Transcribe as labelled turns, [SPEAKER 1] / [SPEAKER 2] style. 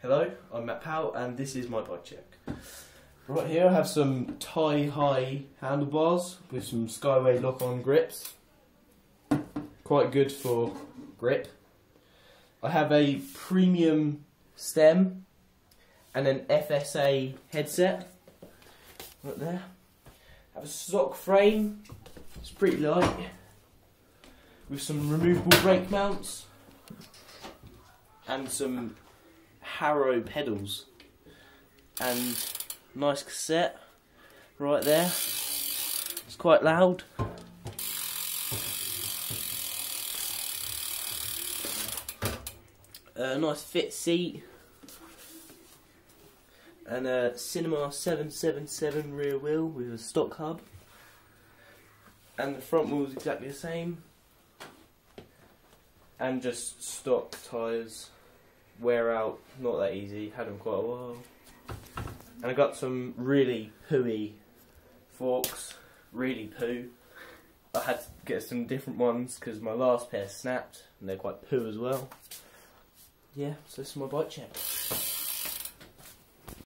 [SPEAKER 1] Hello, I'm Matt Powell and this is my bike check. Right here I have some tie-high handlebars with some Skyway lock-on grips. Quite good for grip. I have a premium stem and an FSA headset. Right there. I have a stock frame, it's pretty light, with some removable brake mounts and some Harrow pedals and nice cassette right there. It's quite loud. A nice fit seat and a Cinema 777 rear wheel with a stock hub, and the front wheel is exactly the same, and just stock tyres. Wear out, not that easy, had them quite a while. And I got some really pooey forks, really poo. I had to get some different ones because my last pair snapped and they're quite poo as well. Yeah, so this is my bike check.